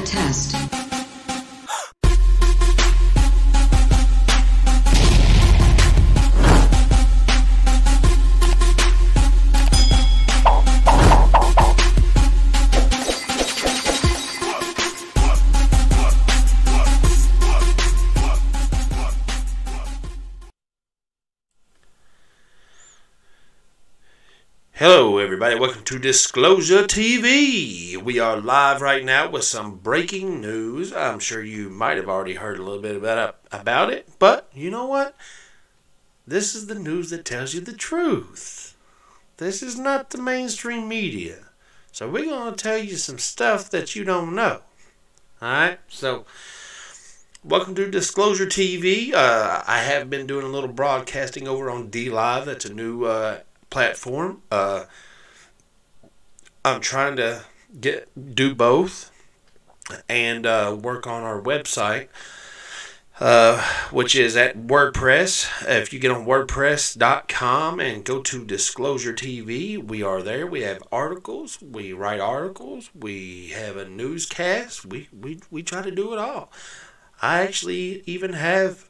a test. Hello everybody, welcome to Disclosure TV. We are live right now with some breaking news. I'm sure you might have already heard a little bit about it, but you know what? This is the news that tells you the truth. This is not the mainstream media. So we're going to tell you some stuff that you don't know. Alright, so welcome to Disclosure TV. I have been doing a little broadcasting over on D-Live. That's a new platform. I'm trying to do both and work on our website, which is at WordPress. If you get on WordPress.com and go to Disclosure TV, we are there. We have articles. We write articles. We have a newscast. We try to do it all. I actually even have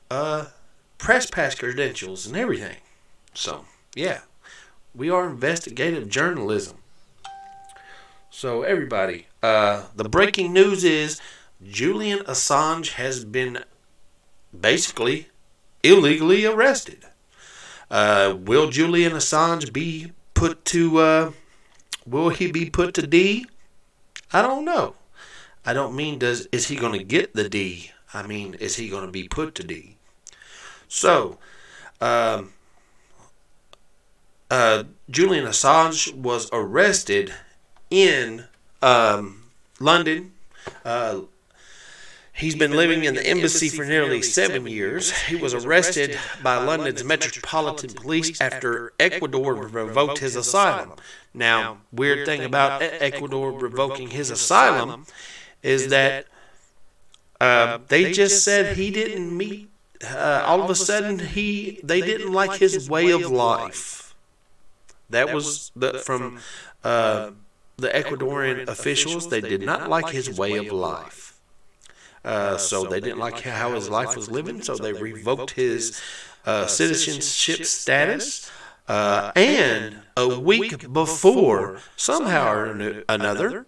press pass credentials and everything. So yeah. We are investigative journalism. So everybody, the breaking news is Julian Assange has been basically illegally arrested. Will Julian Assange be put to, will he be put to D? I don't know. I don't mean is he going to get the D? I mean, is he going to be put to D? So, Julian Assange was arrested in London. He's been living in the embassy for nearly 7 years. He was arrested by London's Metropolitan Police after Ecuador revoked his asylum. Now, weird thing about Ecuador revoking his asylum is that they just said he didn't meet. All of a sudden, they didn't like his way of life. That was from the Ecuadorian officials. They did not like his way of life. So they didn't like how his life was living, so they revoked his citizenship status. And a week before, somehow or another,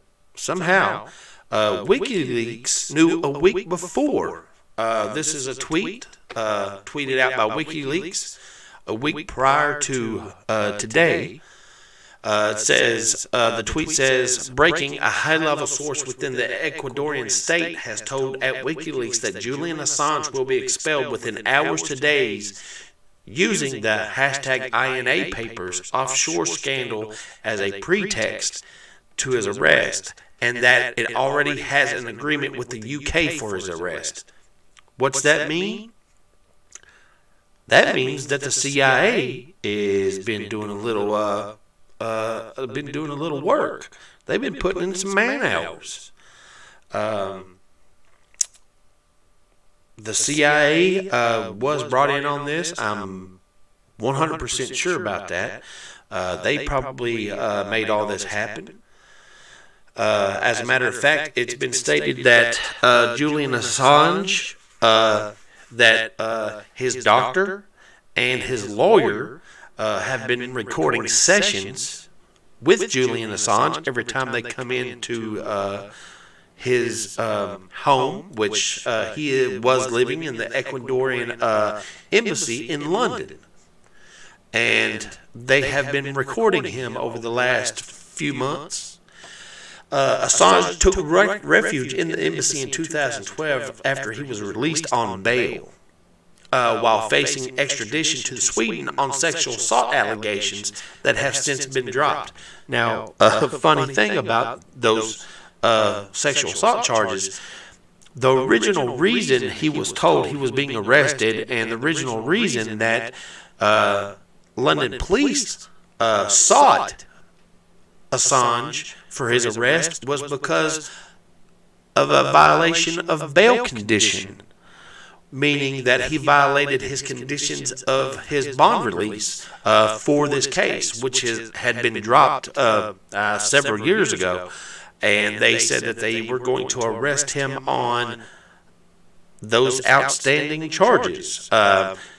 WikiLeaks knew a week before. This is a tweet tweeted out by WikiLeaks. A week prior to today, it says the tweet says, "Breaking: a high-level source within the Ecuadorian state has told at WikiLeaks that Julian Assange will be expelled within hours to days, using the hashtag INA Papers offshore scandal as a pretext to his arrest, and that it already has an agreement with the UK for his arrest." What's that mean? That means that the CIA has been doing a little work. They've been putting in some man hours. The CIA was brought in on this. I'm 100% sure about that. They probably made all this happen. As a matter of fact, it's been stated that Julian Assange, that his doctor and his lawyer have been recording sessions with Julian Assange every time they come into his home, which he was living in the Ecuadorian Embassy in London. And they have been recording him over the last few months. Assange took refuge in the embassy in 2012 after he was released on bail, while facing extradition to Sweden on sexual assault allegations that have since been dropped. Now, a funny thing about those sexual assault charges, the original reason he was told he was being arrested, and the original reason that London police sought Assange for his arrest was because of a violation of bail condition, meaning that he violated his conditions of his bond release for this case, which had been dropped several years ago. and they said that they were going to arrest him on those outstanding charges.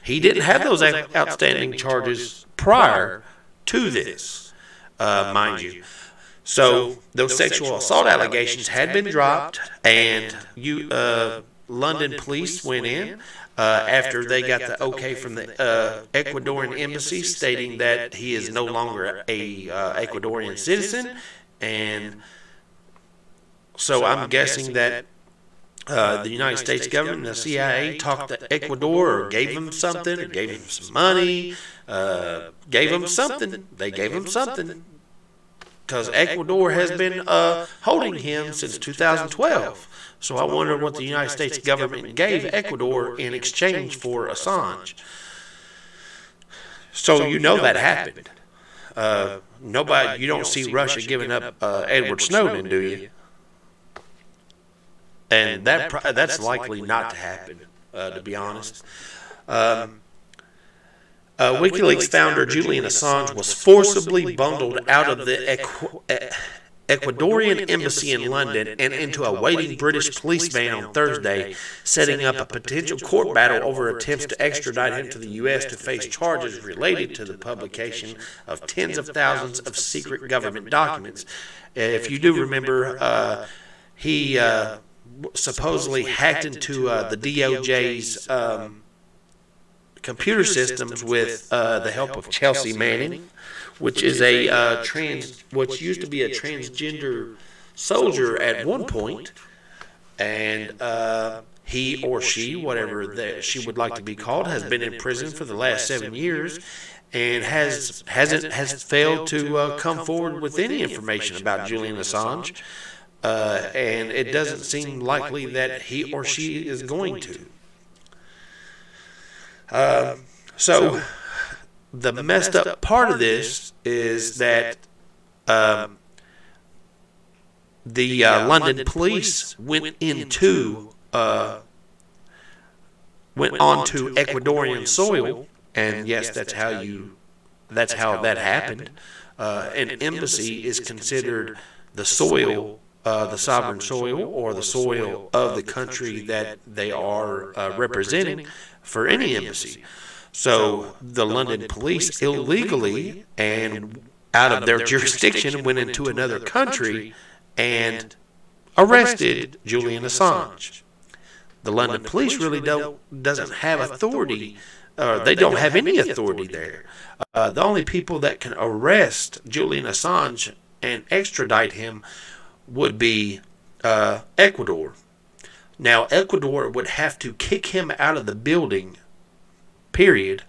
He didn't have those outstanding charges prior to this, mind you. So those sexual assault allegations had been dropped, and London police went in after they got the okay from the Ecuadorian Embassy stating that he is no longer a Ecuadorian citizen, and so I'm guessing that the United States government and the CIA talked to Ecuador, or gave him something, or gave him some money, gave him something. They gave him something, because Ecuador has been holding him since 2012. So I wonder what the United States government gave Ecuador in exchange for Assange. So you know that happened. You don't see Russia giving up Edward Snowden, do you? And that's likely not to happen, to be honest. WikiLeaks founder Julian Assange was forcibly bundled out of the Ecuadorian Embassy in London and into a waiting British police van on Thursday, setting up a potential court battle over attempts to extradite him to the U.S. to face charges related to the publication of tens of thousands of secret government documents. If you do remember, he supposedly hacked into the DOJ's computer systems with the help of Chelsea Manning, which is which used to be a transgender soldier at one point, and he or she, whatever she would like to be called, has been in prison for the last 7 years, and has failed to come forward with any information about Julian Assange. And it doesn't seem likely that he or she is going to. So the messed up part of this is that the London police went onto Ecuadorian soil, and yes, that's how that happened. An embassy is considered the soil. The sovereign soil, or the soil of the country that they are representing for any embassy. So the London police illegally and out of their jurisdiction went into another country and arrested Julian Assange. The London police really doesn't have authority, they don't have any authority there. The only people that can arrest Julian Assange and extradite him would be Ecuador. Now, Ecuador would have to kick him out of the building, period,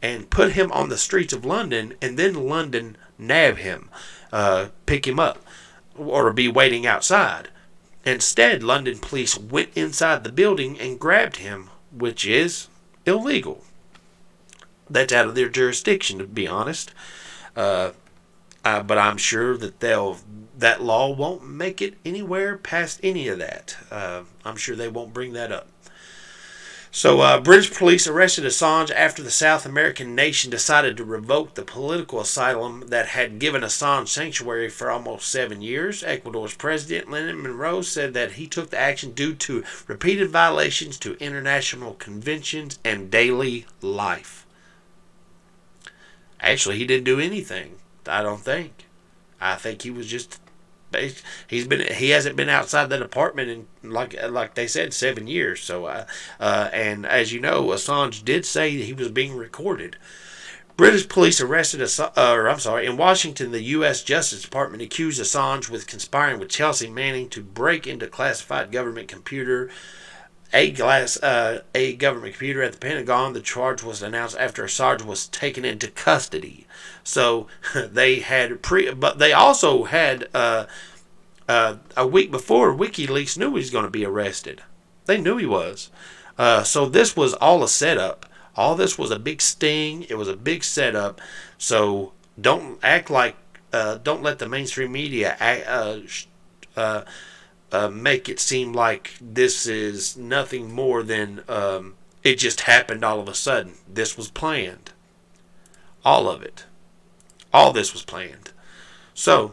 and put him on the streets of London, and then London nab him, pick him up, or be waiting outside. Instead, London police went inside the building and grabbed him, which is illegal. That's out of their jurisdiction, to be honest. But I'm sure that that law won't make it anywhere past any of that. I'm sure they won't bring that up. So British police arrested Assange after the South American nation decided to revoke the political asylum that had given Assange sanctuary for almost 7 years. Ecuador's President Lenin Monroe said that he took the action due to repeated violations to international conventions and daily life. Actually, he didn't do anything, I don't think. I think he was just... He hasn't been outside that apartment in, like they said, 7 years. So and as you know, Assange did say he was being recorded. British police arrested in Washington, the U.S. Justice Department accused Assange with conspiring with Chelsea Manning to break into classified government computer. A government computer at the Pentagon. The charge was announced after Assange was taken into custody. So they had but they also had a week before, WikiLeaks knew he was going to be arrested. They knew he was. So this was all a setup. All this was a big sting. It was a big setup. So don't act like, don't let the mainstream media make it seem like this is nothing more than it just happened all of a sudden. This was planned. All of it. All this was planned. So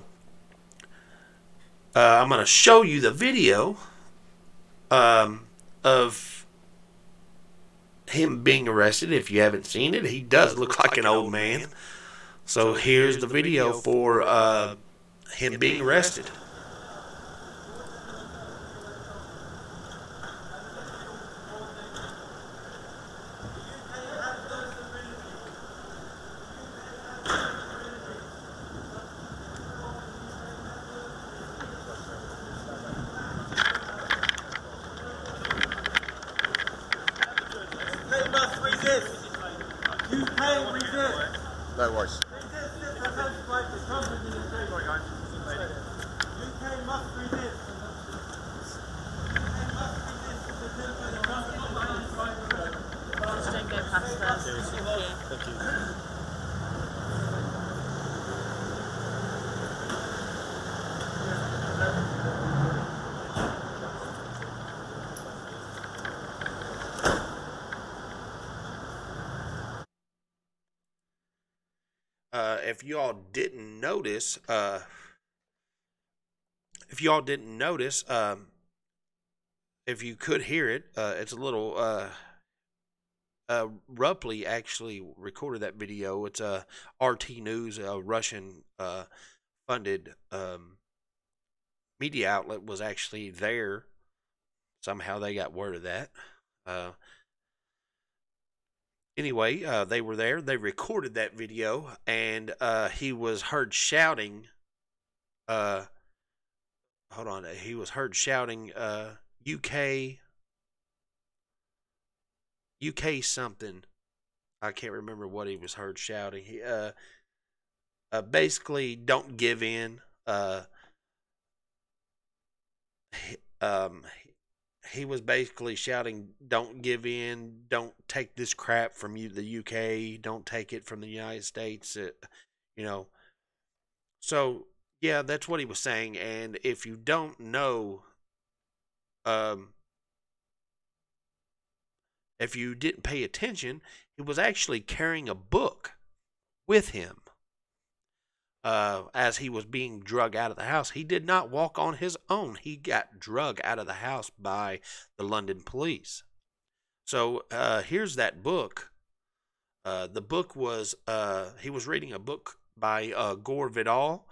I'm going to show you the video of him being arrested. If you haven't seen it, he does look like an old man. So here's the video for him being arrested. No worries. Don't go past us. Thank you. If you all didn't notice, if you could hear it, it's a little Rupley actually recorded that video. It's a RT News, a Russian funded media outlet, was actually there. Somehow they got word of that. Anyway, they were there. They recorded that video, and he was heard shouting. Hold on. He was heard shouting UK something. I can't remember what he was heard shouting. He basically, don't give in. He was basically shouting, "Don't give in. Don't take this crap from you, the UK. Don't take it from the United States." You know. So yeah, that's what he was saying. And if you don't know, if you didn't pay attention, he was actually carrying a book with him as he was being drug out of the house. He did not walk on his own. He got drug out of the house by the London police. So here's that book. The book was, he was reading a book by Gore Vidal,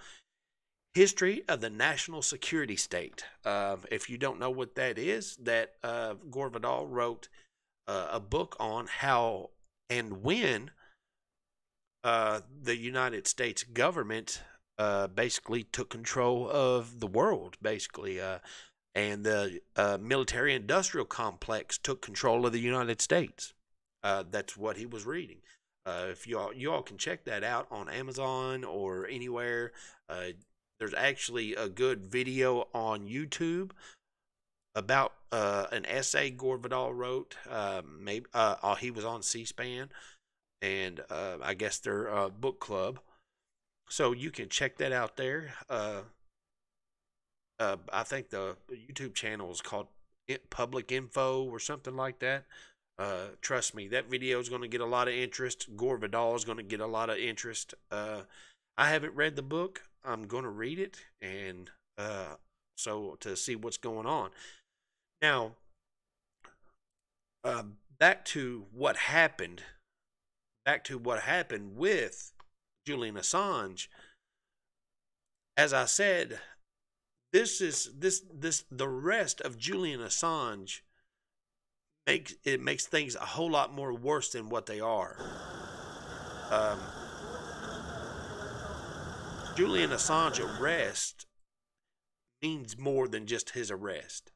History of the National Security State. If you don't know what that is, that Gore Vidal wrote a book on how and when the United States government basically took control of the world, basically, and the military-industrial complex took control of the United States. That's what he was reading. If you all can check that out on Amazon or anywhere. There's actually a good video on YouTube about an essay Gore Vidal wrote. Maybe he was on C-SPAN, and I guess their book club. So you can check that out there. I think the YouTube channel is called Public Info or something like that. Trust me, that video is going to get a lot of interest. Gore Vidal is going to get a lot of interest. I haven't read the book. I'm going to read it, and so to see what's going on. Now, back to what happened. Back to what happened with Julian Assange. As I said, the rest of Julian Assange makes things a whole lot more worse than what they are. Julian Assange arrest means more than just his arrest.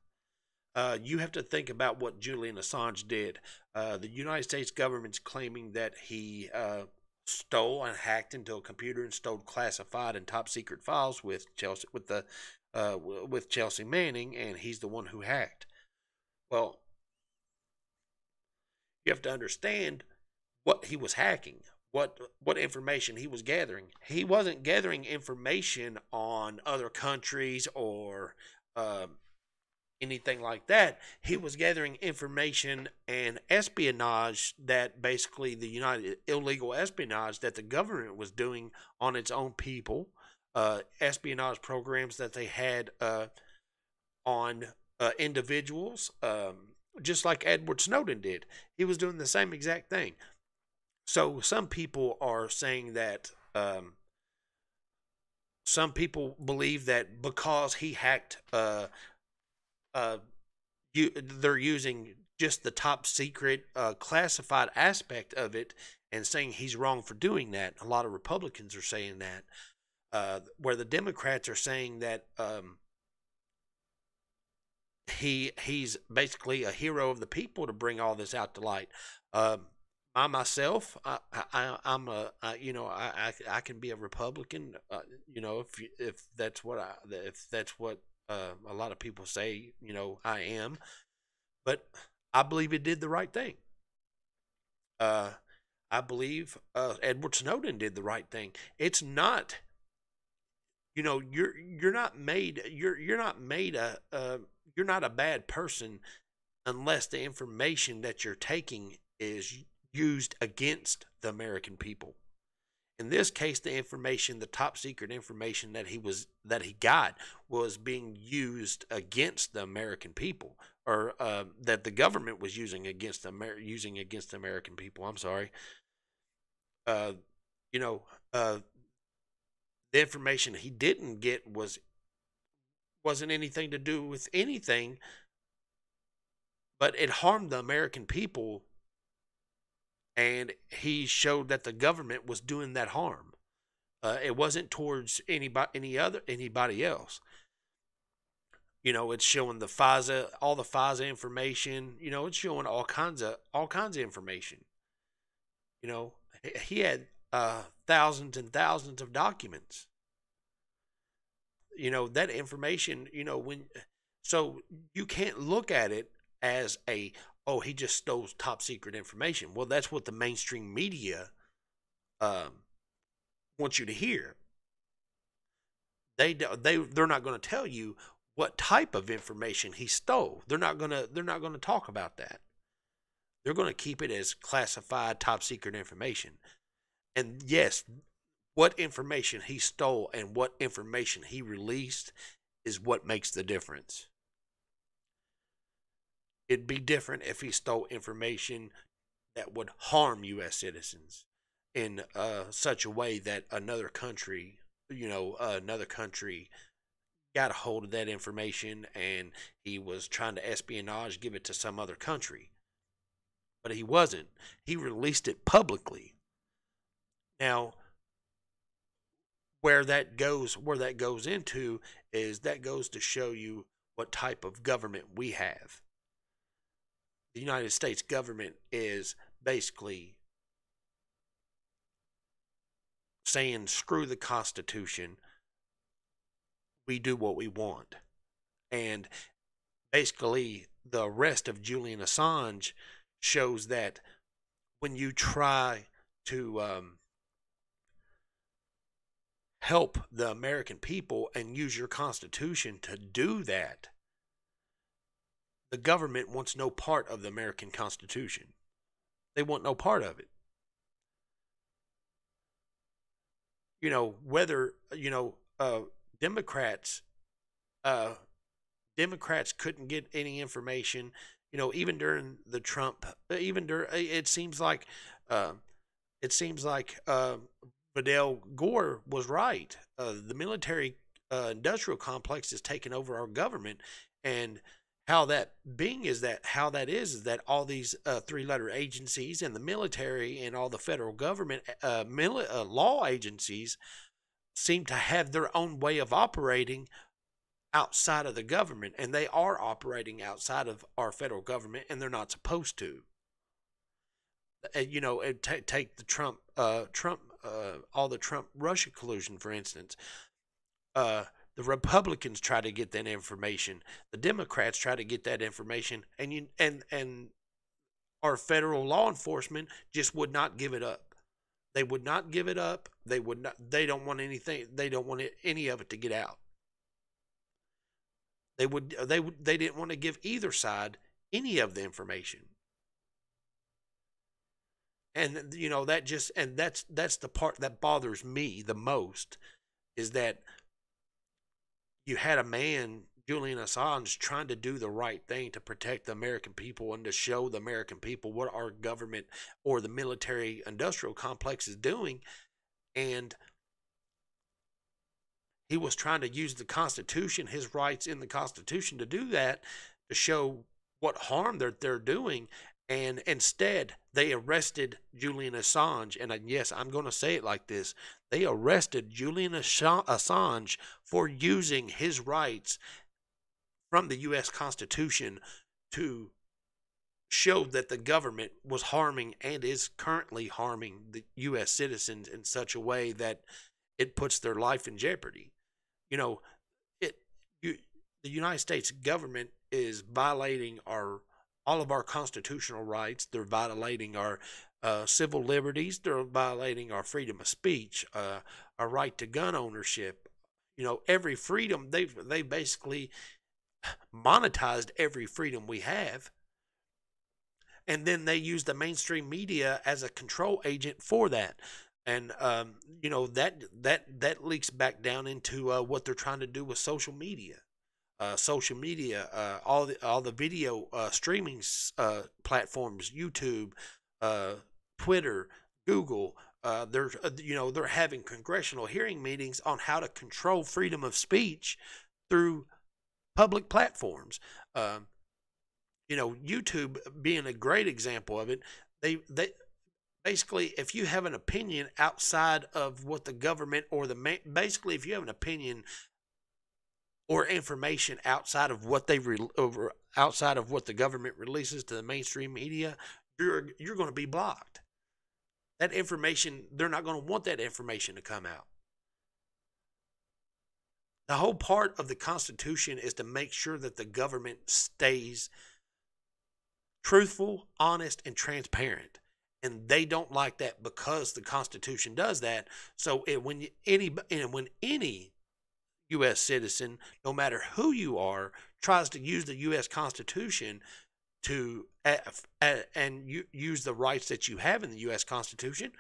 You have to think about what Julian Assange did. The United States government's claiming that he stole and hacked into a computer and stole classified and top secret files with Chelsea Manning, and he's the one who hacked. Well, you have to understand what he was hacking, what information he was gathering. He wasn't gathering information on other countries or anything like that. He was gathering information and espionage, that basically illegal espionage that the government was doing on its own people, espionage programs that they had on individuals, just like Edward Snowden did. He was doing the same exact thing. So some people are saying that some people believe that because he hacked, they're using just the top secret classified aspect of it and saying he's wrong for doing that. A lot of Republicans are saying that, where the Democrats are saying that he's basically a hero of the people to bring all this out to light. I myself, I can be a Republican. If that's what a lot of people say, I am. But I believe he did the right thing. I believe Edward Snowden did the right thing. It's not, you're not made you're not a bad person unless the information that you're taking is used against the American people. In this case, the top secret information that he got was being used against the American people, or that the government was using against the American people. I'm sorry. You know, the information he didn't get wasn't anything to do with anything, but it harmed the American people, and he showed that the government was doing that harm. It wasn't towards anybody else. It's showing all the FISA information. It's showing all kinds of information. He had thousands and thousands of documents. That information. So you can't look at it as he just stole top secret information. Well, that's what the mainstream media wants you to hear. They're not going to tell you what type of information he stole. They're not going to talk about that. They're going to keep it as classified top secret information. And yes, what information he stole and what information he released is what makes the difference. It'd be different if he stole information that would harm U.S. citizens in such a way that another country got a hold of that information and he was trying to espionage, give it to some other country. But he wasn't. He released it publicly. Now, where that goes into is that goes to show you what type of government we have. The United States government is basically saying, screw the Constitution, we do what we want. And basically, the arrest of Julian Assange shows that when you try to help the American people and use your Constitution to do that, the government wants no part of the American Constitution. They want no part of it. Whether Democrats couldn't get any information. Even during the Trump, it seems like Fidel Gore was right. The military industrial complex is taking over our government, and how that is that all these three-letter agencies and the military and all the federal government law agencies seem to have their own way of operating outside of the government, and they are operating outside of our federal government, and they're not supposed to. Take the Trump all the Trump Russia collusion, for instance. The Republicans try to get that information. The Democrats try to get that information, and our federal law enforcement just would not give it up. They would not give it up. They would not. They don't want anything. They don't want any of it to get out. They didn't want to give either side any of the information. And that's the part that bothers me the most, is that you had a man, Julian Assange, trying to do the right thing to protect the American people and to show the American people what our government or the military industrial complex is doing. And he was trying to use the Constitution, his rights in the Constitution, to do that, to show what harm they're doing. And instead, they arrested Julian Assange. And yes, I'm going to say it like this. They arrested Julian Assange for using his rights from the U.S. Constitution to show that the government was harming and is currently harming the U.S. citizens in such a way that it puts their life in jeopardy. You know, the United States government is violating all of our constitutional rights. They're violating our civil liberties. They're violating our freedom of speech, our right to gun ownership. You know, every freedom, they basically monetized every freedom we have. And then they use the mainstream media as a control agent for that. And you know, that leaks back down into what they're trying to do with social media. All the video streaming platforms, YouTube, Twitter, Google. They're having congressional hearing meetings on how to control freedom of speech through public platforms. YouTube being a great example of it. They basically, if you have an opinion outside of what the government or basically, if you have an opinion or information outside of what outside of what the government releases to the mainstream media, you're going to be blocked. That information, they're not going to want that information to come out. The whole part of the Constitution is to make sure that the government stays truthful, honest, and transparent. And they don't like that because the Constitution does that. So when any U.S. citizen, no matter who you are, tries to use the U.S. Constitution to use the rights that you have in the U.S. Constitution,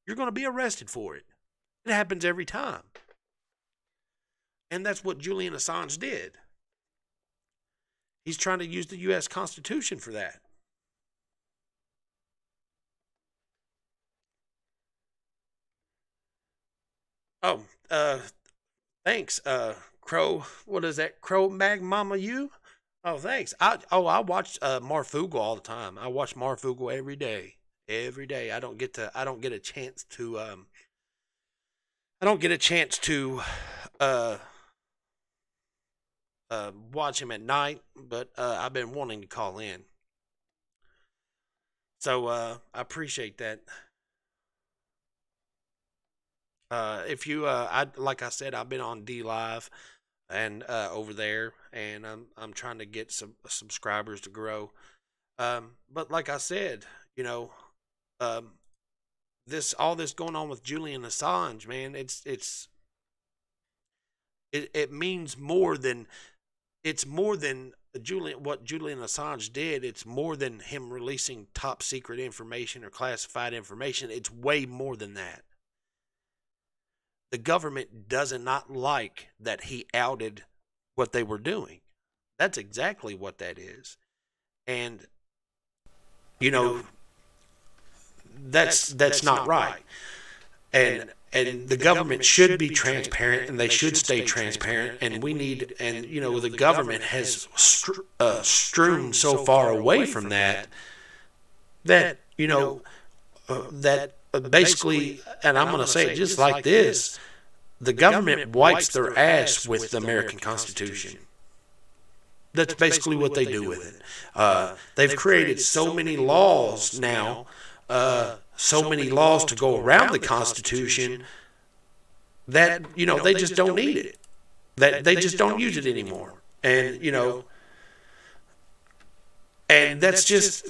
you're going to be arrested for it. It happens every time. And that's what Julian Assange did. He's trying to use the U.S. Constitution for that. Oh, thanks, Crow. What is that? Crow Mag Mama You? Oh, thanks. I watch Marfugal all the time. I watch Marfugal every day. Every day. I don't get a chance to watch him at night, but I've been wanting to call in. So I appreciate that. If you, like I said, I've been on D Live and over there, and I'm trying to get some subscribers to grow. But like I said, all this going on with Julian Assange, man, it means more than what Julian Assange did. It's more than him releasing top secret information or classified information. It's way more than that. The government does not like that he outed what they were doing. That's exactly what that is. And, that's not right. And the government should be transparent, and they should stay transparent. And the government has strewn so far away from that basically, and I'm going to say it just like this, the government wipes their ass with the American Constitution. That's basically what they do with it. They've created so many laws now, so many laws to go around the Constitution that, they just don't need it. That they just don't use it anymore. And, and that's just,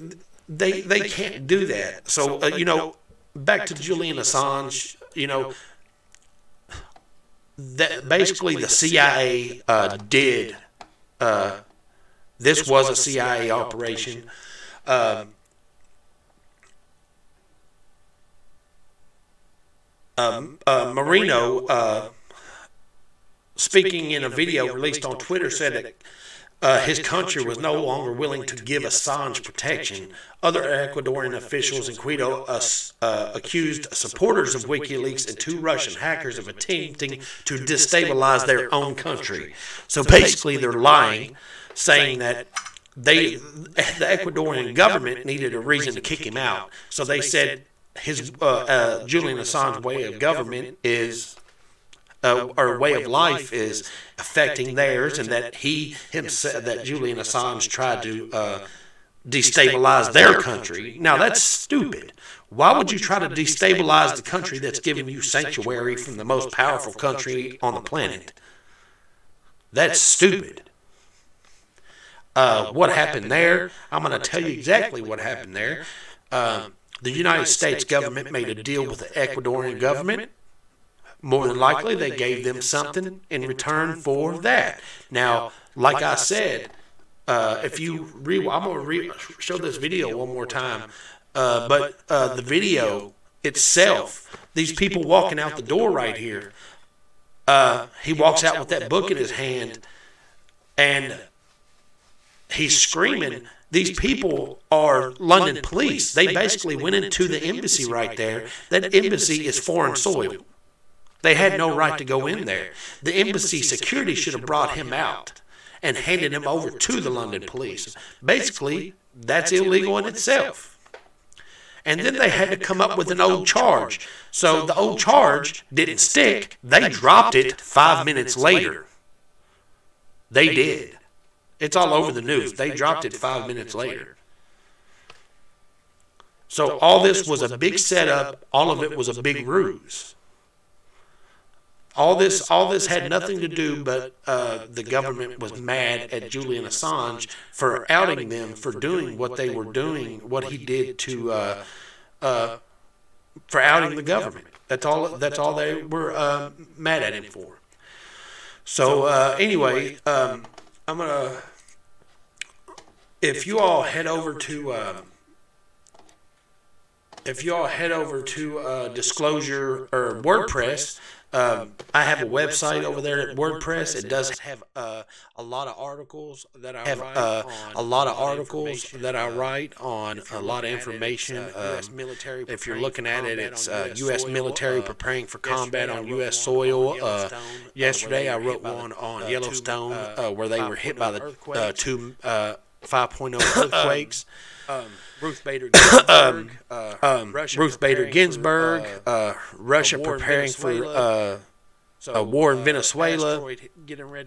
they can't do that. So, back to Julian Assange, that basically the CIA did. This was a CIA operation. Marino, speaking in a video released on Twitter, said that his country was no longer willing to give Assange protection. Other Ecuadorian officials in Quito accused supporters of WikiLeaks and 2 Russian hackers of attempting to destabilize their own country. So basically, they're lying, saying that the Ecuadorian government needed a reason to kick him out. So they said his Julian Assange's way of government is, or way of life is affecting theirs, and that that Julian Assange tried to destabilize their country. Now that's stupid. Why would you try to destabilize the country that's giving you sanctuary from the most powerful country on the planet? That's stupid. What happened there? I'm going to tell you exactly what happened there. The United States government made a deal with the Ecuadorian government. More than likely, they gave them something in return for that. Now, like I said, if you I'm going to show this video one more time. But the video itself, these people walking out the door right here, he walks out with that book in his hand, and he's screaming. These people are London police. They basically went into the embassy right there. That embassy is foreign soil. They had no right to go in there. The embassy security should have brought him out and handed him over to the London police. Basically, that's illegal in itself. And then they had to come up with an old charge. So the old charge didn't stick. They dropped it 5 minutes later. They did. It's all over the news. They dropped it 5 minutes later. So all this was a big setup. All of it was a big ruse. All this had nothing to do, but the government was mad at Julian Assange for outing them for doing what they were doing, what he did to for outing the government. That's all they were mad at him for. So anyway, I'm gonna. If you all head over to Disclosure or WordPress. I have a website over there at WordPress. It does have a lot of articles that I write on a lot of information. If you're looking at it, it's U.S. military preparing for combat on U.S. soil. Yesterday, I wrote one on Yellowstone where they were hit by the 2 5.0 earthquakes. Ruth Bader Ginsburg, Russia preparing for a war in Venezuela.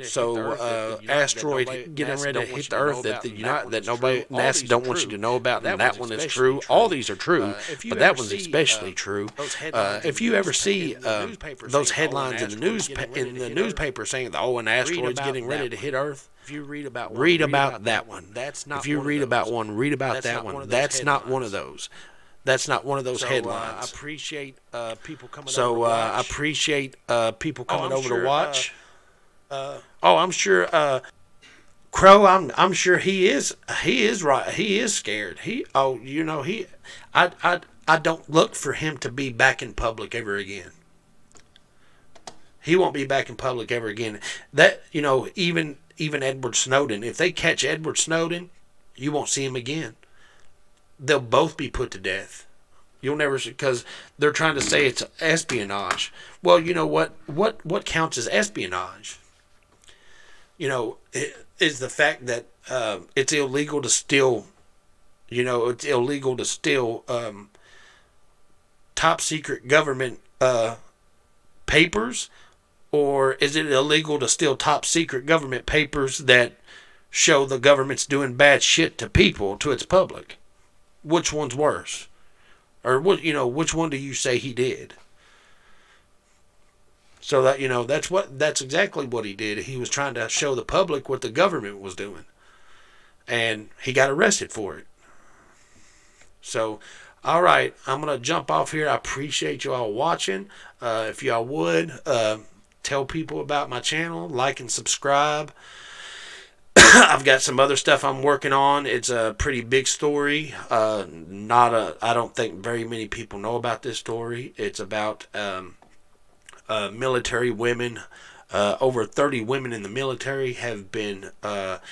So asteroid getting ready to hit the Earth that NASA don't want you to know about, and that one is true. All these are true, but that one's especially true. If you ever see those headlines in the newspaper saying, "Oh, an asteroid's getting ready to hit Earth," if you read about that one. If you read about one, read about that one. That's not one of those. That's not one of those headlines. I appreciate people coming over to watch. I appreciate people coming over to watch. I'm sure Crow, I'm sure he is right. He is scared. I don't look for him to be back in public ever again. He won't be back in public ever again. That, even Edward Snowden, if they catch Edward Snowden, you won't see him again. They'll both be put to death. You'll never see, because they're trying to say it's espionage. Well, you know what counts as espionage? It is the fact that it's illegal to steal. It's illegal to steal top secret government papers, or is it illegal to steal top secret government papers that show the government's doing bad shit to people, to its public? Which one's worse? Or which one do you say he did? So that that's exactly what he did. He was trying to show the public what the government was doing, and he got arrested for it. So, all right, I'm gonna jump off here. I appreciate you all watching. If y'all would tell people about my channel, like and subscribe. I've got some other stuff I'm working on. It's a pretty big story. I don't think very many people know about this story. It's about military women. Over 30 women in the military have been have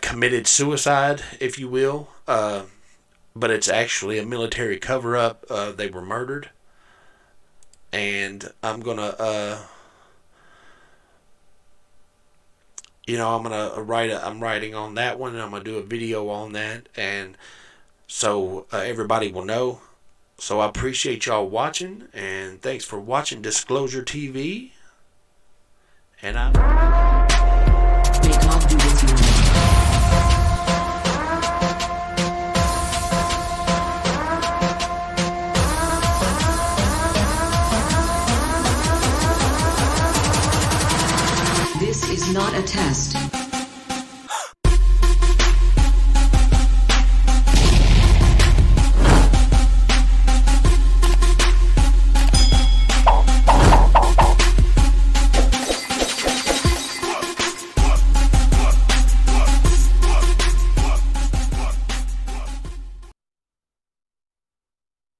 committed suicide, if you will. But it's actually a military cover-up. They were murdered, and I'm gonna I'm writing on that one, and I'm gonna do a video on that, and so everybody will know. So I appreciate y'all watching, and thanks for watching Disclosure TV. And This is not a test.